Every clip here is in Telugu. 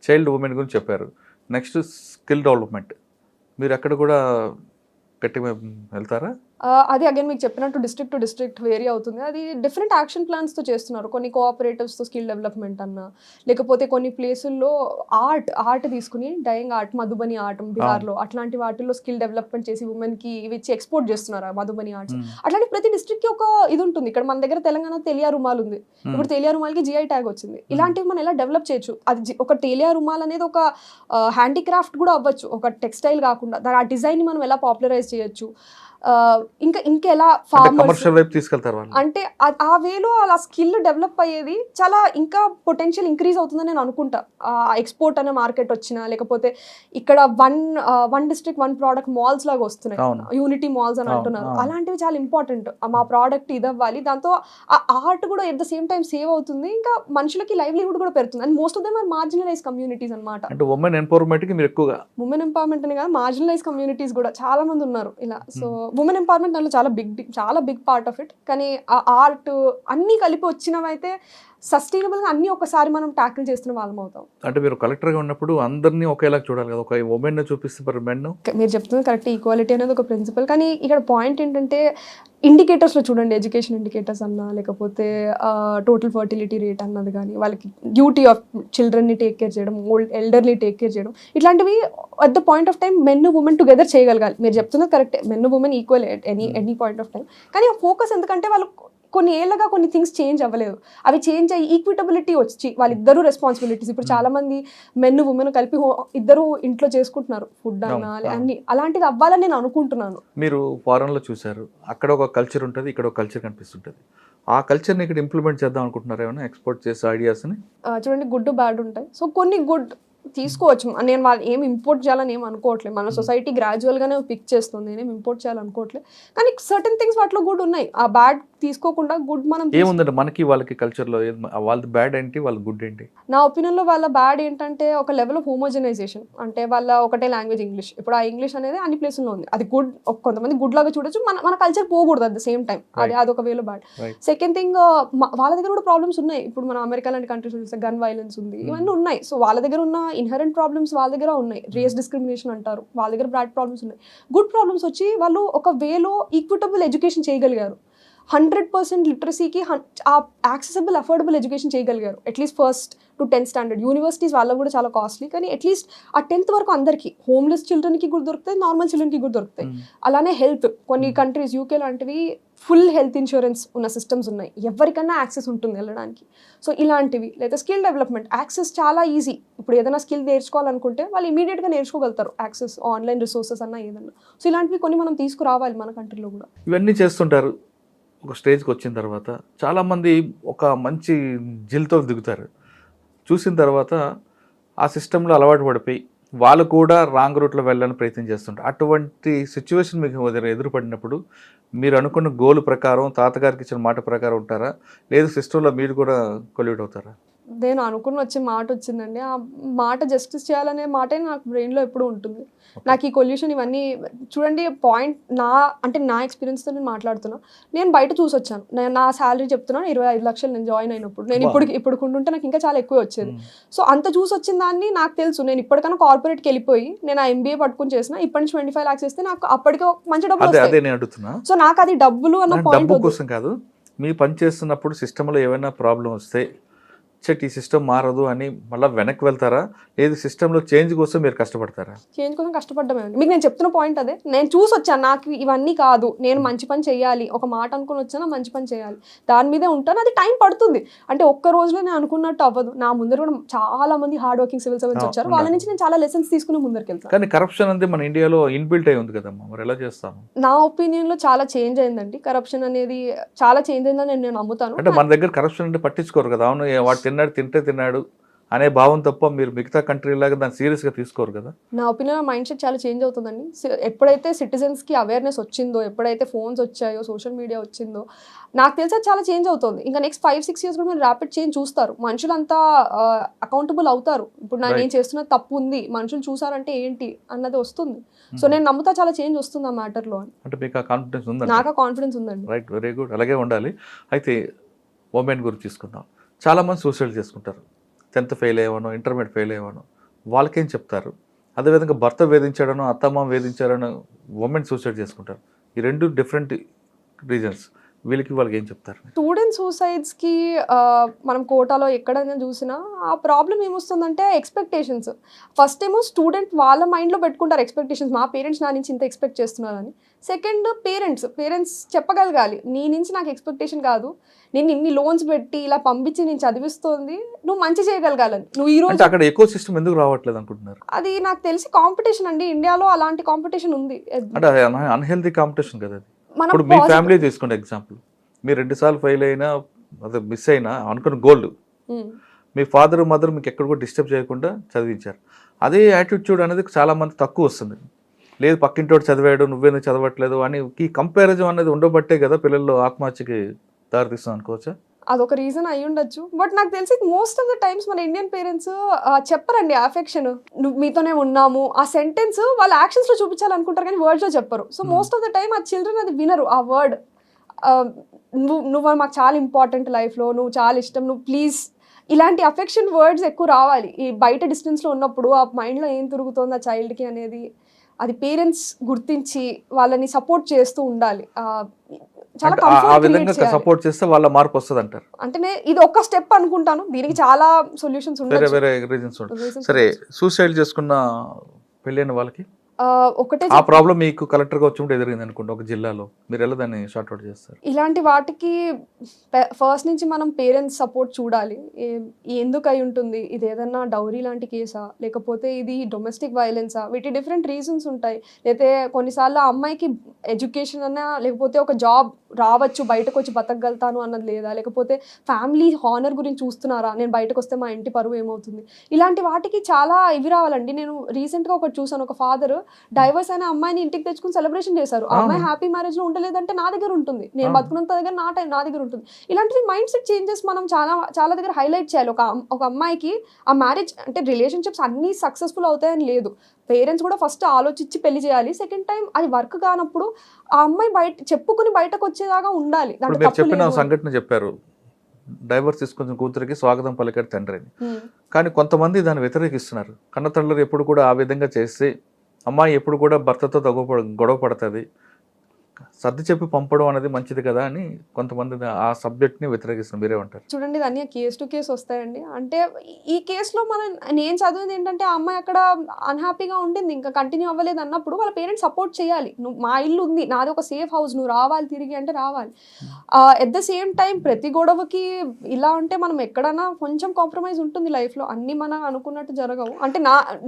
చైల్డ్ ఉమెన్ గురించి చెప్పారు. Next skill development. మీరు అక్కడ కూడా గట్టిగా వెళ్తారా? అది అగైన్ మీకు చెప్పినట్టు డిస్ట్రిక్ట్ టు డిస్ట్రిక్ట్ వేరీ అవుతుంది. అది డిఫరెంట్ యాక్షన్ ప్లాన్స్తో చేస్తున్నారు. కొన్ని కోఆపరేటివ్స్తో స్కిల్ డెవలప్మెంట్ అన్నా, లేకపోతే కొన్ని ప్లేసుల్లో ఆర్ట్ తీసుకుని డయింగ్ ఆర్ట్, మధుబని ఆర్ట్ బీహార్లో అట్లాంటి వాటిల్లో స్కిల్ డెవలప్మెంట్ చేసి ఉమెన్కి ఇవి ఇచ్చి ఎక్స్పోర్ట్ చేస్తున్నారు మధుబని ఆర్ట్స్. అట్లాంటి ప్రతి డిస్ట్రిక్ట్కి ఒక ఇది ఉంటుంది. ఇక్కడ మన దగ్గర తెలంగాణ తెలియా రుమాల్ ఉంది. ఇప్పుడు తెలియా రుమాల్కి GI ట్యాగ్ వచ్చింది. ఇలాంటివి మనం ఎలా డెవలప్ చేయొచ్చు? అది ఒక తెలియా రుమాల్ అనేది ఒక హ్యాండీక్రాఫ్ట్ కూడా అవ్వచ్చు, ఒక టెక్స్టైల్ కాకుండా. ఆ డిజైన్ మనం ఎలా పాపులరైజ్ చేయొచ్చు, ఇంకా ఎలా కమర్షియల్ వైపు తీసుకెళ్తారు అంటే ఆ వేలో అలా స్కిల్ డెవలప్ అయ్యేది చాలా ఇంకా పొటెన్షియల్ ఇంక్రీజ్ అవుతుందని నేను అనుకుంటా. ఎక్స్పోర్ట్ అనే మార్కెట్ వచ్చినా, లేకపోతే ఇక్కడ one district one product malls లాగా వస్తున్నాయి, యూనిటీ మాల్స్ అని అంటున్నారు. అలాంటివి చాలా ఇంపార్టెంట్. మా ప్రోడక్ట్ ఇది అవ్వాలి, దాంతో ఆ ఆర్ట్ కూడా at the same time save అవుతుంది, ఇంకా మనుషులకి లైవ్లీహుడ్ కూడా పెరుగుతుంది. And most of them are marginalize communities అనమాట. అంటే ఉమెన్ ఎంపవర్మెంట్ కి మీరు ఎక్కువగా ఉమెన్ ఎంపవర్మెంట్ అని కాదు, మార్జినలైజ్ కమ్యూనిటీస్ కూడా చాలా మంది ఉన్నారు ఇలా. సో ఉమెన్ ఎంపవర్మెంట్ దాంట్లో చాలా బిగ్ పార్ట్ ఆఫ్ ఇట్. కానీ ఆ ఆర్ట్ అన్నీ కలిపి వచ్చినవైతే సస్టైనబుల్గా అన్నీ ఒకసారి మనం ట్యాకిల్ చేస్తున్న వాళ్ళం అవుతాం. అంటే మీరు కలెక్టర్గా ఉన్నప్పుడు అందరినీ ఒకేలా చూడాలి కదా, ఒక ఉమెన్ చూపిస్తే మెన్. మీరు చెప్తుంది కరెక్ట్, ఈక్వాలిటీ అనేది ఒక ప్రిన్సిపల్. కానీ ఇక్కడ పాయింట్ ఏంటంటే ఇండికేటర్స్లో చూడండి, ఎడ్యుకేషన్ ఇండికేటర్స్ అన్నా, లేకపోతే టోటల్ ఫర్టిలిటీ రేట్ అన్నది కానీ, వాళ్ళకి డ్యూటీ ఆఫ్ చిల్డ్రన్ని టేక్ కేర్ చేయడం, ఎల్డర్లీ టేక్ కేర్ చేయడం, ఇట్లాంటివి at the point of time men women together చేయగలగాలి. మీరు చెప్తున్నది కరెక్టే, men women equal at any point of time. కానీ ఆ ఫోకస్ ఎందుకంటే వాళ్ళు కొన్ని ఏళ్ళగా కొన్ని థింగ్స్ చేంజ్ అవ్వలేదు. అవి చేంజ్ అయ్యి ఈక్విటబిలిటీ వచ్చి వాళ్ళిద్దరూ రెస్పాన్సిబిలిటీస్, ఇప్పుడు చాలా మంది మెన్ ఉమెన్ కలిపి ఇద్దరు ఇంట్లో చేసుకుంటున్నారు ఫుడ్ అన్నా అన్ని, అలాంటిది అవ్వాలని నేను అనుకుంటున్నాను. మీరు ఫారెన్లో చూసారు, అక్కడ ఒక కల్చర్ ఉంటుంది, ఇక్కడ ఒక కల్చర్ కనిపిస్తుంటుంది. ఆ కల్చర్ని ఇక్కడ ఇంప్లిమెంట్ చేద్దాం అనుకుంటున్నారు ఏమైనా, ఎక్స్పోర్ట్ చేసే ఐడియాస్ని? చూడండి, గుడ్ బ్యాడ్ ఉంటాయి. సో కొన్ని గుడ్ తీసుకోవచ్చు. నేను వాళ్ళు ఏమి ఇంపోర్ట్ చేయాలని ఏమి అనుకోవట్లేదు. మన సొసైటీ గ్రాడ్యువల్గానే పిక్ చేస్తుంది, నేనేం ఇంపోర్ట్ చేయాలనుకోవట్లేదు. కానీ సర్టన్ థింగ్స్ వాటిలో గుడ్ ఉన్నాయి. ఆ బ్యాడ్ తీసుకోకుండా గుడ్ మనం ఏముందంటే మనకి వాళ్ళకి కల్చర్లో వాళ్ళది బ్యాడ్ ఏంటి, వాళ్ళ గుడ్ ఏంటి? నా ఒపీనియన్లో వాళ్ళ బ్యాడ్ ఏంటంటే ఒక లెవెల్ ఆఫ్ హోమోజనైజేషన్. అంటే వాళ్ళ ఒకటే లాంగ్వేజ్ ఇంగ్లీష్. ఇప్పుడు ఆ ఇంగ్లీష్ అనేది అన్ని ప్లేసుల్లో ఉంది. అది గుడ్, కొంతమంది గుడ్ లాగా చూడొచ్చు. మన కల్చర్ పోకూడదు అట్ ద సేమ్ టైం. అదొక వేలో బ్యాడ్. సెకండ్ థింగ్, వాళ్ళ దగ్గర కూడా ప్రాబ్లమ్స్ ఉన్నాయి. ఇప్పుడు మన అమెరికా లాంటి కంట్రీస్ చూస్తే గన్ వైలెన్స్ ఉంది, ఇవన్నీ ఉన్నాయి. సో వాళ్ళ దగ్గర ఉన్న ఇన్హరెంట్ ప్రాబ్లమ్స్ వాళ్ళ దగ్గర ఉన్నాయి. రేస్ డిస్క్రిమినేషన్ అంటారు, వాళ్ళ దగ్గర బ్యాడ్ ప్రాబ్లమ్స్ ఉన్నాయి. గుడ్ ప్రాబ్లమ్స్ వచ్చి వాళ్ళు ఒక వేలో ఈక్విటబుల్ ఎడ్యుకేషన్ చేయగలిగారు. 100% లిటరసీకి యాక్సెసిబుల్ అఫోర్డబుల్ ఎడ్యుకేషన్ చేయగలిగారు. At least 1st to 10th standard. Universities వాళ్ళకు కూడా చాలా కాస్ట్లీ, కానీ అట్లీస్ట్ ఆ 10th వరకు అందరికీ, హోమ్లెస్ చిల్డ్రన్కి కూడా దొరుకుతాయి, నార్మల్ చిల్డ్రన్కి కూడా దొరుకుతాయి. అలానే హెల్త్, కొన్ని కంట్రీస్ UK లాంటివి ఫుల్ హెల్త్ ఇన్సూరెన్స్ ఉన్న సిస్టమ్స్ ఉన్నాయి, ఎవరికైనా యాక్సెస్ ఉంటుంది వెళ్ళడానికి. సో ఇలాంటివి, లేదా స్కిల్ డెవలప్మెంట్ యాక్సెస్ చాలా ఈజీ. ఇప్పుడు ఏదైనా స్కిల్ నేర్చుకోవాలనుకుంటే వాళ్ళు ఇమీడియట్గా నేర్చుకోగలుగుతారు, యాక్సెస్ ఆన్లైన్ రిసోర్సెస్ అన్నా ఏదన్నా. సో ఇలాంటివి కొన్ని మనం తీసుకురావాలి మన కంట్రీలో కూడా. ఇవన్నీ చేస్తుంటారు. ఒక స్టేజ్కి వచ్చిన తర్వాత చాలామంది ఒక మంచి జిల్తో దిగుతారు. చూసిన తర్వాత ఆ సిస్టంలో అలవాటు పడిపోయి వాళ్ళు కూడా రాంగ్ రూట్లో వెళ్ళాలని ప్రయత్నం చేస్తుంటారు. అటువంటి సిచ్యువేషన్ మీకు ఎదురుపడినప్పుడు మీరు అనుకున్న గోల్ ప్రకారం, తాతగారికి ఇచ్చిన మాట ప్రకారం ఉంటారా, లేదు సిస్టంలో మీరు కూడా కొల్యూట్ అవుతారా? నేను అనుకుని వచ్చే మాట వచ్చిందండి. ఆ మాట జస్టిస్ చేయాలనే మాటే నాకు బ్రెయిన్లో ఎప్పుడూ ఉంటుంది. నాకు ఈ కొల్యూషన్ ఇవన్నీ చూడండి, పాయింట్ నా ఎక్స్పీరియన్స్తో నేను మాట్లాడుతున్నా. నేను బయట చూసి వచ్చాను. నేను నా శాలరీ చెప్తున్నాను 25 లక్షలు నేను జాయిన్ అయినప్పుడు. నేను ఇప్పుడు కొంటుంటే నాకు ఇంకా చాలా ఎక్కువ వచ్చేది. సో అంత చూసి వచ్చిన దాన్ని నాకు తెలుసు. నేను ఇప్పటికైనా కార్పొరేట్కి వెళ్ళిపోయి నేను ఆ MBA పట్టుకుని చేసిన, ఇప్పటి నుంచి 25 lakhs ఇస్తే నాకు అప్పటికే మంచి డబ్బులు వస్తాయి. సో నాకు అది డబ్బులు అన్న పాయింట్ కోసం కాదు. మీ పని చేస్తున్నప్పుడు సిస్టంలో ఏమైనా ప్రాబ్లం వస్తే ఈ సిస్టమ్ మారదు అని మళ్ళీ వెనక్కి వెళ్తారా, లేదు సిస్టంలో చేంజ్ కోసం మీరు కష్టపడతారా? చేంజ్ కోసం కష్టపడ్డమే అండి. మీకు నేను చెప్తున్న పాయింట్ అదే. నేను చూసి వచ్చాను, నాకు ఇవన్నీ కాదు, నేను మంచి పని చేయాలి, ఒక మాట అనుకుని వచ్చానా మంచి పని చేయాలి, దాని మీదే ఉంటాను. అది టైం పడుతుంది. అంటే ఒక్క రోజులో నేను అనుకున్నట్టు అవ్వదు. నా ముందర కూడా చాలా మంది హార్డ్ వర్కింగ్ సివిల్ సర్వెంట్స్ వచ్చారు, వాళ్ళ నుంచి నేను చాలా లెసన్స్ తీసుకుని ముందరికి వెళ్తాను. కానీ కరప్షన్ అనేది మన ఇండియాలో ఇన్బిల్ట్ అయి ఉంది కదమ్మా, మరి ఎలా చేస్తాము? నా ఒపీనియన్లో చాలా చేంజ్ అయిందండి. కరప్షన్ అనేది చాలా చేంజ్ అయిందని నేను నమ్ముతాను. అంటే మన దగ్గర కరప్షన్ అంటే పట్టించుకోరు కదా. అవును, వాడు తిన్నాడు అనే భావం తప్ప మీరు మిగతా కంట్రీ లాగా దాన్ని సీరియస్గా తీసుకోరు కదా. నా ఒపీనియన్ మైండ్ సెట్ చాలా చేంజ్ అవుతుందండి. ఎప్పుడైతే సిటిజన్స్కి అవేర్నెస్ వచ్చిందో, ఎప్పుడైతే ఫోన్స్ వచ్చాయో, సోషల్ మీడియా వచ్చిందో, నాకు తెలిసి చాలా చేంజ్ అవుతుంది. ఇంకా నెక్స్ట్ 5-6 years కూడా మీరు ర్యాపిడ్ చేంజ్ చూస్తారు. మనుషులంతా అకౌంటబుల్ అవుతారు. ఇప్పుడు నేను చేస్తున్న తప్పు ఉంది, మనుషులు చూసారంటే ఏంటి అన్నది వస్తుంది. సో నేను నమ్ముతా చాలా చేంజ్ వస్తుంది ఆ మ్యాటర్లో. అంటే మీకు ఆ కాన్ఫిడెన్స్ ఉందా? నాకు ఆ కాన్ఫిడెన్స్ ఉందండి. రైట్, వెరీ గుడ్, అలాగే ఉండాలి. అయితే ఉమెన్ గురించి తీసుకుందాం. చాలామంది సూసైడ్ చేసుకుంటారు. 10th ఫెయిల్ అయ్యాను, ఇంటర్మీడియట్ ఫెయిల్ అయ్యాను, వాళ్ళకేం చెప్తారు? అదేవిధంగా భర్త వేధించాడనో, అత్తమామ వేధించారనో ఉమెన్ సూసైడ్ చేసుకుంటారు. ఈ 2 డిఫరెంట్ రీజన్స్. వాళ్ళకి ఏం చెప్తారు? స్టూడెంట్ సూసైడ్స్కి మనం కోటాలో ఎక్కడైనా చూసినా ఆ ప్రాబ్లం ఏమొస్తుందంటే ఎక్స్పెక్టేషన్స్. ఫస్ట్ ఏమో స్టూడెంట్ వాళ్ళ మైండ్లో పెట్టుకుంటారు ఎక్స్పెక్టేషన్స్, మా పేరెంట్స్ నా నుంచి ఇంత ఎక్స్పెక్ట్ చేస్తున్నారని. సెకండ్ పేరెంట్స్ చెప్పగలగాలి, నీ నుంచి నాకు ఎక్స్పెక్టేషన్ కాదు, నేను ఇన్ని లోన్స్ పెట్టి ఇలా పంపించి నేను చదివిస్తోంది, నువ్వు మంచి చేయగలగాలని. నువ్వు ఈ రోజు అక్కడ ఎకో సిస్టమ్ ఎందుకు రావట్లేదు అనుకుంటున్నారు? అది నాకు తెలిసి కాంపిటీషన్ అండి, ఇండియాలో అలాంటి కాంపిటీషన్ ఉంది. అంటే అన్హెల్దీ కాంపిటీషన్ కదా అది. మనం ఇప్పుడు మీ ఫ్యామిలీ తీసుకోండి ఎగ్జాంపుల్. మీరు 2 సార్లు ఫెయిల్ అయినా, అదే మిస్ అయినా అనుకున్న గోల్డ్, మీ ఫాదర్ మదర్ మీకు ఎక్కడ కూడా డిస్టర్బ్ చేయకుండా చదివించారు. అదే యాటిట్యూడ్ అనేది చాలా మంది తక్కువ వస్తుంది. లేదు పక్కింటోడు చదివాడు నువ్వేందుకు చదవట్లేదు అని ఈ కంపారిజన్ అనేది ఉండబట్టే కదా పిల్లల్లో ఆత్మహత్యకి దారితీస్తుంది అనుకోవచ్చా? అదొక రీజన్ అయి ఉండొచ్చు. బట్ నాకు తెలిసి మోస్ట్ ఆఫ్ ద టైమ్స్ మన ఇండియన్ పేరెంట్స్ చెప్పరండి అఫెక్షన్, నువ్వు మీతోనే ఉన్నాము ఆ సెంటెన్స్ వాళ్ళ యాక్షన్స్లో చూపించాలనుకుంటారు కానీ వర్డ్స్లో చెప్పరు. So most of the time ఆ చిల్డ్రన్ అది వినరు ఆ వర్డ్. నువ్వు మాకు చాలా ఇంపార్టెంట్ లైఫ్లో, నువ్వు చాలా ఇష్టం, నువ్వు ప్లీజ్, ఇలాంటి అఫెక్షన్ వర్డ్స్ ఎక్కువ రావాలి. ఈ బయట డిస్టెన్స్లో ఉన్నప్పుడు ఆ మైండ్లో ఏం తిరుగుతోంది ఆ చైల్డ్కి అనేది అది పేరెంట్స్ గుర్తించి వాళ్ళని సపోర్ట్ చేస్తూ ఉండాలి. చాలా ఆ విధంగా సపోర్ట్ చేస్తే వాళ్ళ మార్పు వస్తుంది అంటారు. అంటే ఇది ఒక స్టెప్ అనుకుంటాను, దీనికి చాలా సొల్యూషన్స్ ఉంటాయి, వేరే రీజన్స్ ఉంటాయి. సరే, సూసైడ్ చేసుకున్న పెళ్ళైన వాళ్ళకి ఒకటే ఆ ప్రాబ్లం మీకు కలెక్టర్గా వచ్చినప్పుడు ఎదిరింది అనుకోండి ఒక జిల్లాలో, మీరు ఎలా దాన్ని షార్ట్అవుట్ చేస్తారు? ఇలాంటి వాటికి ఫస్ట్ నుంచి మనం పేరెంట్స్ సపోర్ట్ చూడాలి. ఎందుకు అయి ఉంటుంది, ఇది ఏదన్నా డౌరీ లాంటి కేసా, లేకపోతే ఇది డొమెస్టిక్ వైలెన్సా, వీటి డిఫరెంట్ రీజన్స్ ఉంటాయి. లేకపోతే కొన్నిసార్లు ఆ అమ్మాయికి ఎడ్యుకేషన్ అన్నా, లేకపోతే ఒక జాబ్ రావచ్చు, బయటకు వచ్చి బతకగలుగుతాను అన్నది లేదా, లేకపోతే ఫ్యామిలీ హానర్ గురించి చూస్తున్నారా, నేను బయటకు వస్తే మా ఇంటి పరువు ఏమవుతుంది, ఇలాంటి వాటికి చాలా ఇవి రావాలండి. నేను రీసెంట్గా ఒకటి చూసాను, ఒక ఫాదర్ డైవర్స్ అయిన అమ్మాయిని ఇంటికి తెచ్చుకుని సెలబ్రేషన్ చేశారు. ఆ అమ్మాయి హ్యాపీ మ్యారేజ్ లో ఉండలేదంటే నా దగ్గర ఉంటుంది, నేను బతుకున్నంత దగ్గర నా దగ్గర ఉంటుంది. ఇలాంటివి మైండ్ సెట్ చేంజెస్ మనం చాలా దగ్గర హైలైట్ చేయాలి. ఒక అమ్మాయికి ఆ మ్యారేజ్ అంటే రిలేషన్షిప్స్ అన్ని సక్సెస్ఫుల్ అవుతాయని లేదు, పేరెంట్స్ కూడా ఫస్ట్ ఆలోచించి పెళ్లి చేయాలి. సెకండ్ టైం అది వర్క్ కానప్పుడు ఆ అమ్మాయి చెప్పుకుని బయటకు వచ్చేదాకా ఉండాలి. చెప్పిన సంఘటన చెప్పారు, డైవర్స్ తీసుకున్న కూతురికి స్వాగతం పలికాడు తండ్రి అని. కానీ కొంతమంది దాన్ని వ్యతిరేకిస్తున్నారు. కన్న తల్లులు ఎప్పుడు కూడా ఆ విధంగా చేస్తే అమ్మాయి ఎప్పుడు కూడా భర్తతో గొడవ పడుతుంది, సర్ది చెప్పి పంపడం అనేది మంచిది కదా అని కొంతమంది ఆ సబ్జెక్ట్ని వ్యతిరేకిస్తున్నారు. మీరే ఉంటారు? చూడండి, ఇవన్నీ కేస్ టు కేసు వస్తాయండి. అంటే ఈ కేసులో నేను చదివింది ఏంటంటే ఆ అమ్మాయి అక్కడ అన్హ్యాపీగా ఉండింది, ఇంకా కంటిన్యూ అవ్వలేదు అన్నప్పుడు వాళ్ళ పేరెంట్స్ సపోర్ట్ చేయాలి. నువ్వు మా ఇల్లు ఉంది, నాది ఒక సేఫ్ హౌస్, నువ్వు రావాలి తిరిగి అంటే రావాలి. ఎట్ ద సేమ్ టైం ప్రతి గొడవకి ఇలా ఉంటే మనం ఎక్కడైనా కొంచెం కాంప్రమైజ్ ఉంటుంది లైఫ్లో, అన్ని మనం అనుకున్నట్టు జరగవు. అంటే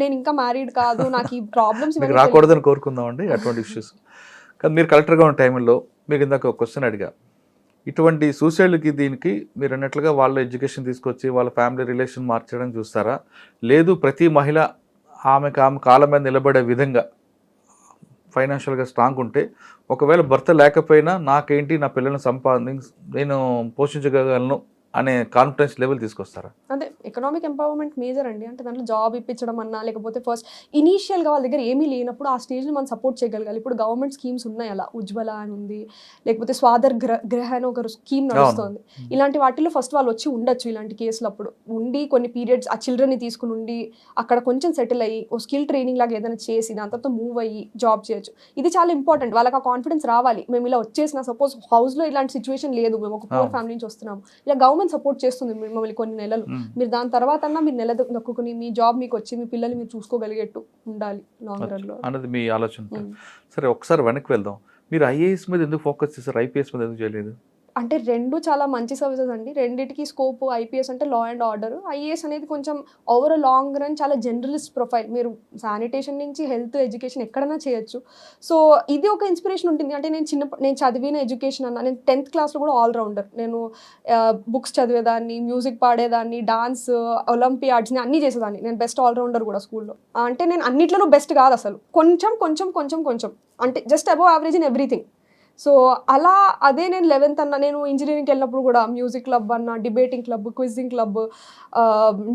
నేను ఇంకా మ్యారీడ్ కాదు, నాకు ఈ ప్రాబ్లమ్స్ రాకూడదని కోరుకుందామండి అటువంటి ఇష్యూస్. కానీ మీరు కలెక్టర్గా ఉన్న టైంలో మీకు ఇందాక ఒక క్వశ్చన్ అడిగా, ఇటువంటి సూసైడ్కి దీనికి మీరు అన్నట్లుగా వాళ్ళ ఎడ్యుకేషన్ తీసుకొచ్చి వాళ్ళ ఫ్యామిలీ రిలేషన్ మార్చడం చూస్తారా, లేదు ప్రతి మహిళ ఆమె కాళ్ళ మీద నిలబడే విధంగా ఫైనాన్షియల్గా స్ట్రాంగ్ ఉంటే, ఒకవేళ భర్త లేకపోయినా నాకేంటి, నా పిల్లల్ని నేను పోషించగలను అనే కాన్ఫిడెన్స్ లెవెల్ తీసుకొస్తారా? అంటే ఎకనామిక్ ఎంపవర్మెంట్ మేజర్ అండి. అంటే దాంట్లో జాబ్ ఇప్పించడం అన్నా, లేకపోతే ఫస్ట్ ఇనీషియల్గా వాళ్ళ దగ్గర ఏమీ లేనప్పుడు ఆ స్టేజ్లో మనం సపోర్ట్ చేయగలగాలి. ఇప్పుడు గవర్నమెంట్ స్కీమ్స్ ఉన్నాయి, అలా ఉజ్వల అని ఉంది, లేకపోతే స్వాదర్ గ్రహ అని ఒక స్కీమ్ నడుస్తుంది. ఇలాంటి వాటిలో ఫస్ట్ వాళ్ళు వచ్చి ఉండొచ్చు, ఇలాంటి కేసులు అప్పుడు ఉండి కొన్ని పీరియడ్స్ ఆ చిల్డ్రన్ని తీసుకుని ఉండి అక్కడ కొంచెం సెటిల్ అయ్యి ఓ స్కిల్ ట్రైనింగ్ లాగా ఏదైనా చేసి దాని తర్వాత మూవ్ అయ్యి జాబ్ చేయొచ్చు. ఇది చాలా ఇంపార్టెంట్. వాళ్ళకి ఆ కాన్ఫిడెన్స్ రావాలి, మేము ఇలా వచ్చేసిన సపోజ్ హౌస్లో ఇలాంటి సిచ్యువేషన్ లేదు, మేము ఒక పూర్ ఫ్యామిలీ నుంచి వస్తున్నాము, ఇలా గవర్నమెంట్ సపోర్ట్ చేస్తుంది మిమ్మల్ని కొన్ని నెలలు, మీరు దాని తర్వాత మీరు నెల దక్కుని మీ జాబ్ మీకు వచ్చి మీ పిల్లల్ని మీరు చూసుకోగలిగేట్టు ఉండాలి లాంగ్ రన్ లో అన్నది మీ ఆలోచన. సరే, ఒకసారి వెనక్కి వెళ్దాం. మీరు ఐఏఎస్ మీద ఎందుకు ఫోకస్ చేశారు, ఐపీఎస్ మీద ఎందుకు చేయలేదు? అంటే రెండు చాలా మంచి సర్వీసెస్ అండి, రెండింటికి స్కోప్. ఐపీఎస్ అంటే లా అండ్ ఆర్డర్, ఐఏఎస్ అనేది కొంచెం ఓవర్ లాంగ్ రన్ చాలా జనరలిస్ట్ ప్రొఫైల్, మీరు శానిటేషన్ నుంచి హెల్త్ ఎడ్యుకేషన్ ఎక్కడైనా చేయొచ్చు. సో ఇది ఒక ఇన్స్పిరేషన్ ఉంటుంది. అంటే నేను చదివిన ఎడ్యుకేషన్ అన్న, నేను 10th క్లాస్లో కూడా ఆల్రౌండర్, నేను బుక్స్ చదివేదాన్ని, మ్యూజిక్ పాడేదాన్ని, డాన్స్, ఒలింపియాడ్స్ని అన్నీ చేసేదాన్ని, నేను బెస్ట్ ఆల్రౌండర్ కూడా స్కూల్లో. అంటే నేను అన్నిట్లోనూ బెస్ట్ కాదు అసలు, కొంచెం అంటే just above average in everything. So అలా అదే నేను 11th అన్న నేను ఇంజనీరింగ్కి వెళ్ళినప్పుడు కూడా మ్యూజిక్ క్లబ్ అన్న, debating club, quizzing club,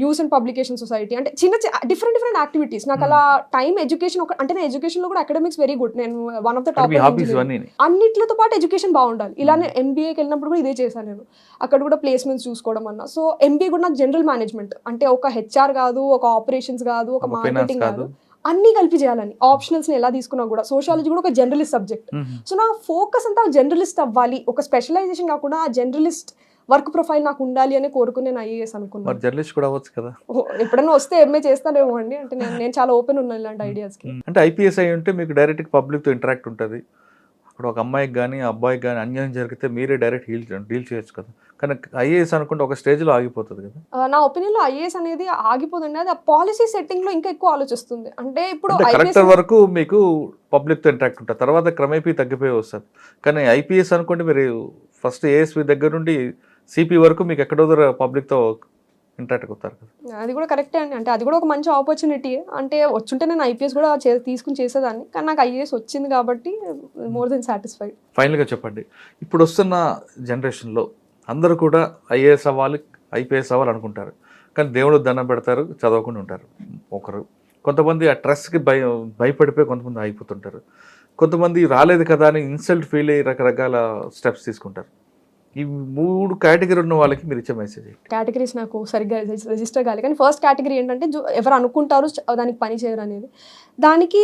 news and publication society, అంటే చిన్న డిఫరెంట్ యాక్టివిటీస్. నాకు అలా టైం ఎడ్యుకేషన్ అంటే నేను ఎడ్యుకేషన్లో కూడా అకాడమిక్స్ వెరీ గుడ్, నేను వన్ ఆఫ్ ద టాప్. అన్నిటితో పాటు ఎడ్యుకేషన్ బాగుండాలి. ఇలానే ఎంబీఏకి వెళ్ళినప్పుడు కూడా ఇదే చేశాను నేను. అక్కడ కూడా ప్లేస్మెంట్స్ చూసుకోవడం అన్న. సో ఎంబీఏ కూడా నాకు జనరల్ మేనేజ్మెంట్, అంటే ఒక హెచ్ఆర్ కాదు, ఒక ఆపరేషన్స్ కాదు, ఒక మార్కెటింగ్ కాదు, అన్ని కలిపి చేయాలని. ఆప్షనల్స్ని ఎలా తీసుకున్నా కూడా సోషాలజీ కూడా ఒక జర్నలిస్ట్ సబ్జెక్ట్. సో నా ఫోకస్ అంతా జర్నలిస్ట్ అవ్వాలి, ఒక స్పెషలైజేషన్ కాకుండా జర్నలిస్ట్ వర్క్ ప్రొఫైల్ నాకు ఉండాలి అని కోరుకుని నేను ఐఏఎస్ అనుకున్నాను. జర్నలిస్ట్ కూడా అవ్వచ్చు కదా, ఎప్పుడైనా వస్తే ఎంఏ చేస్తానేమో అండి. అంటే నేను చాలా ఓపెన్ ఉన్నాను ఇలాంటి ఐడియాస్కి. అంటే ఐపీఎస్ అయి ఉంటే మీకు డైరెక్ట్ పబ్లిక్తో ఇంటరాక్ట్ ఉంటుంది. అక్కడ ఒక అమ్మాయికి కానీ అబ్బాయికి కానీ అన్యాయం జరిగితే మీరే డైరెక్ట్ డీల్ చేయొచ్చు కదా. కానీ ఐఏఎస్ అనుకుంటే ఒక స్టేజ్లో ఆగిపోతుంది కదా. నా ఒపీనియన్లో ఐఏఎస్ అనేది ఆగిపోతుంది, అది ఆ పాలసీ సెట్టింగ్లో ఇంకా ఎక్కువ ఆలోచిస్తుంది. అంటే ఇప్పుడు కరెక్టర్ వరకు మీకు పబ్లిక్తో ఇంటరాక్ట్ ఉంటుంది, తర్వాత క్రమేపీ తగ్గిపోయి వస్తుంది. కానీ ఐపీఎస్ అనుకుంటే మీరు ఫస్ట్ ఏఎస్పీ దగ్గర నుండి సిపి వరకు మీకు ఎక్కడో పబ్లిక్తో ఇంటరాక్ట్ అవుతారు కదా. అది కూడా కరెక్టే అండి. అంటే అది కూడా ఒక మంచి ఆపర్చునిటీ. అంటే వచ్చుంటే నేను ఐపీఎస్ కూడా తీసుకుని చేసేదాన్ని, కానీ నాకు ఐఏఎస్ వచ్చింది కాబట్టి మోర్ దెన్ సాటిస్ఫైడ్. ఫైనల్గా చెప్పండి, ఇప్పుడు వస్తున్న జనరేషన్లో అందరూ కూడా ఐఏఎస్ అవ్వాలి, ఐపీఎస్ అవ్వాలి అనుకుంటారు, కానీ దేవుడు దండం పెడతారు, చదవకుండా ఉంటారు ఒకరు. కొంతమంది ఆ ట్రస్ట్కి భయపడిపోయి కొంతమంది అయిపోతుంటారు. కొంతమంది రాలేదు కదా అని ఇన్సల్ట్ ఫీల్ అయ్యి రకరకాల స్టెప్స్ తీసుకుంటారు. ఈ 3 కేటగిరీ ఉన్న వాళ్ళకి మీరు ఇచ్చే మెసేజ్? కేటగిరీస్ నాకు సరిగ్గా రిజిస్టర్ కాలేదు, కానీ ఫస్ట్ కేటగిరీ ఏంటంటే ఎవరు అనుకుంటారు దానికి పని చేయరు అనేది. దానికి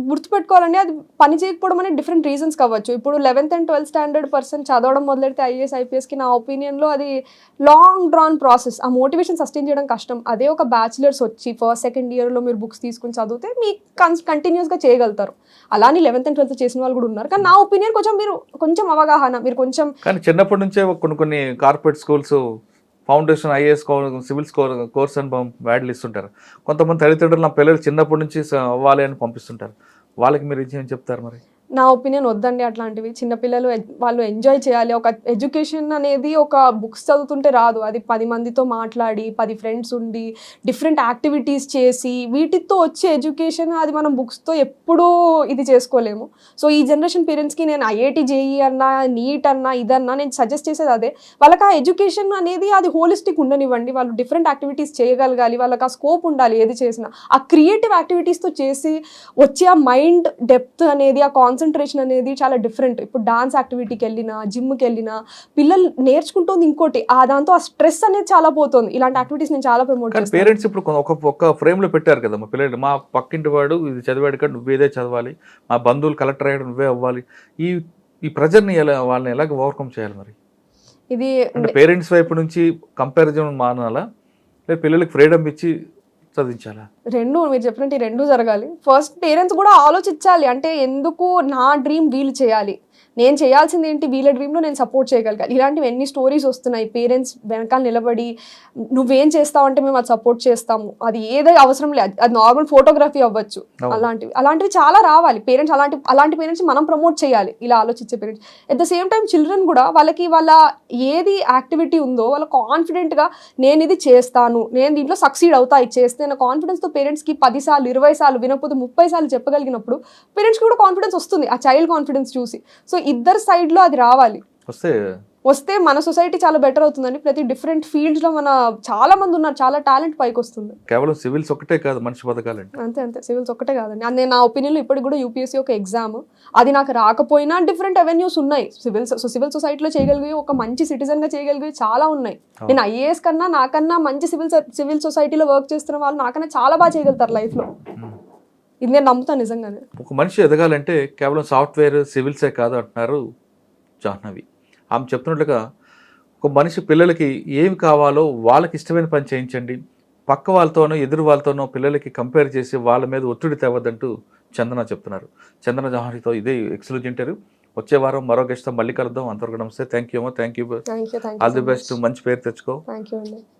గుర్తుపెట్టుకోవాలండి, అది పని చేయకపోవడం అనేది డిఫరెంట్ రీజన్స్ కావచ్చు. ఇప్పుడు 11th and 12th standard person చదవడం మొదలెడితే ఐఏఎస్ ఐపీఎస్కి నా ఒపీనియన్లో అది లాంగ్ డ్రాన్ ప్రాసెస్. ఆ మోటివేషన్ సస్టైన్ చేయడం కష్టం. అదే ఒక బ్యాచిలర్స్ వచ్చి ఫస్ట్ సెకండ్ ఇయర్లో మీరు బుక్స్ తీసుకుని చదివితే మీకు కంటిన్యూస్గా చేయగలుగుతారు. అలానే 11th and 12th చేసిన వాళ్ళు కూడా ఉన్నారు. కానీ నా ఒపీనియన్ కొంచెం అవగాహన, మీరు కొంచెం కానీ చిన్నప్పటి నుంచే కొన్ని corporate schools foundation IAS civils course అని వ్యాడ్లు ఇస్తుంటారు. కొంతమంది తల్లిదండ్రులు నా పిల్లలు చిన్నప్పటి నుంచి అవ్వాలి అని పంపిస్తుంటారు. వాళ్ళకి మీరు ఏం చెప్తారు మరి? నా ఒపీనియన్ వద్దండి అట్లాంటివి. చిన్నపిల్లలు వాళ్ళు ఎంజాయ్ చేయాలి. ఒక ఎడ్యుకేషన్ అనేది ఒక బుక్స్ చదువుతుంటే రాదు, అది 10 మందితో మాట్లాడి 10 ఫ్రెండ్స్ ఉండి డిఫరెంట్ యాక్టివిటీస్ చేసి వీటితో వచ్చే ఎడ్యుకేషన్, అది మనం బుక్స్తో ఎప్పుడూ ఇది చేసుకోలేము. సో ఈ జనరేషన్ పేరెంట్స్కి నేను ఐఐటి జేఈ అన్నా, నీట్ అన్నా, ఇదన్నా నేను సజెస్ట్ చేసేది అదే. వాళ్ళకి ఆ ఎడ్యుకేషన్ అనేది అది హోలిస్టిక్ ఉండనివ్వండి, వాళ్ళు డిఫరెంట్ యాక్టివిటీస్ చేయగలగాలి, వాళ్ళకి ఆ స్కోప్ ఉండాలి. ఏది చేసినా ఆ క్రియేటివ్ యాక్టివిటీస్తో చేసి వచ్చే ఆ మైండ్ డెప్త్ అనేది, ఆ కాన్సన్ట్రేషన్ అనేది చాలా డిఫరెంట్. ఇప్పుడు డాన్స్ యాక్టివిటీకి వెళ్ళినా, జిమ్కి వెళ్ళినా పిల్లలు నేర్చుకుంటుంది ఇంకోటి, దాంతో ఆ స్ట్రెస్ అనేది చాలా పోతుంది. ఇలాంటి యాక్టివిటీస్ నేను చాలా ప్రమోట్ చేస్తాను. పేరెంట్స్ ఇప్పుడు ఒక ఫ్రేమ్లో పెట్టారు కదా, మా పిల్లలు మా పక్కింటి వాడు ఇది చదివాడు కదా నువ్వేదే చదవాలి, మా బంధువులు కలెక్టర్ అయ్యాడు నువ్వే అవ్వాలి, ఈ ప్రెజర్ని వాళ్ళని ఎలాగ ఓవర్కమ్ చేయాలి మరి? ఇది పేరెంట్స్ వైపు నుంచి కంపారిజన్ మానాలా, లేదా పిల్లలకి ఫ్రీడమ్ ఇచ్చి చదివించాలా? రెండు, మీరు చెప్పినట్టు ఈ రెండు జరగాలి. ఫస్ట్ పేరెంట్స్ కూడా ఆలోచించాలి, అంటే ఎందుకు నా డ్రీమ్ వీళ్ళు చేయాలి, నేను చేయాల్సింది ఏంటి, వీళ్ళ డ్రీమ్లో నేను సపోర్ట్ చేయగలగాలి. ఇలాంటివి ఎన్ని స్టోరీస్ వస్తున్నాయి. పేరెంట్స్ వెనకాల నిలబడి నువ్వేం చేస్తావు అంటే మేము అది సపోర్ట్ చేస్తాము, అది ఏదో అవసరం లేదు, అది నార్మల్ ఫోటోగ్రఫీ అవ్వచ్చు, అలాంటివి చాలా రావాలి. పేరెంట్స్ అలాంటి పేరెంట్స్ మనం ప్రమోట్ చేయాలి, ఇలా ఆలోచించే parents. At the same time children కూడా వాళ్ళ ఏది యాక్టివిటీ ఉందో వాళ్ళు కాన్ఫిడెంట్గా నేను ఇది చేస్తాను, నేను దీంట్లో సక్సీడ్ అవుతా, ఇది చేస్తే నా కాన్ఫిడెన్స్తో పేరెంట్స్కి 10 సార్లు 20 సార్లు వినకపోతే 30 సార్లు చెప్పగలిగినప్పుడు పేరెంట్స్కి కూడా కాన్ఫిడెన్స్ వస్తుంది, ఆ చైల్డ్ కాన్ఫిడెన్స్ చూసి. సో ఇద్దరు సైడ్లో అది రావాలి. వస్తే మన సొసైటీ చాలా బెటర్ అవుతుందండి. ప్రతి డిఫరెంట్ ఫీల్డ్స్లో చాలా మంది ఉన్నారు, చాలా టాలెంట్ పైకి వస్తుంది. కేవలం సివిల్స్ ఒకటే కాదు మనిషి బతకాలంటే. అంతే సివిల్స్ ఒకటే కాదండి. అదే నా ఒపీనియన్లో ఇప్పటికి కూడా యూపీఎస్సీ ఒక ఎగ్జామ్, అది నాకు రాకపోయినా డిఫరెంట్ అవెన్యూస్ ఉన్నాయి. సివిల్ సొసైటీలో చేయగలిగే, ఒక మంచి సిటిజన్గా చేయగలిగే చాలా ఉన్నాయి. నేను ఐఏఎస్ కన్నా నాకన్నా మంచి సివిల్ సొసైటీలో వర్క్ చేస్తున్న వాళ్ళు నాకన్నా చాలా బాగా చేయగలుగుతారు లైఫ్లో. ఇది నేను నమ్ముతాను నిజంగానే. ఒక మనిషి ఎదగాలంటే కేవలం సాఫ్ట్వేర్ సివిల్సే కాదు అంటున్నారు జాహ్నవి. ఆమె చెప్తున్నట్లుగా ఒక మనిషి పిల్లలకి ఏమి కావాలో వాళ్ళకి ఇష్టమైన పని చేయించండి, పక్క వాళ్ళతోనో ఎదురు వాళ్ళతోనో పిల్లలకి కంపేర్ చేసి వాళ్ళ మీద ఒత్తిడి తేవద్దంటూ చందన చెప్తున్నారు. చందన జాహ్నవితో ఇదే ఎక్స్క్లూజివ్ ఇంటర్వ్యూ. వచ్చే వారం మరో గెస్ట్తో మళ్ళీ కలుద్దాం. అంతవరకు నమస్తే. Thank you. All the best. మంచి పేరు తెచ్చుకో. థ్యాంక్ యూ అండి.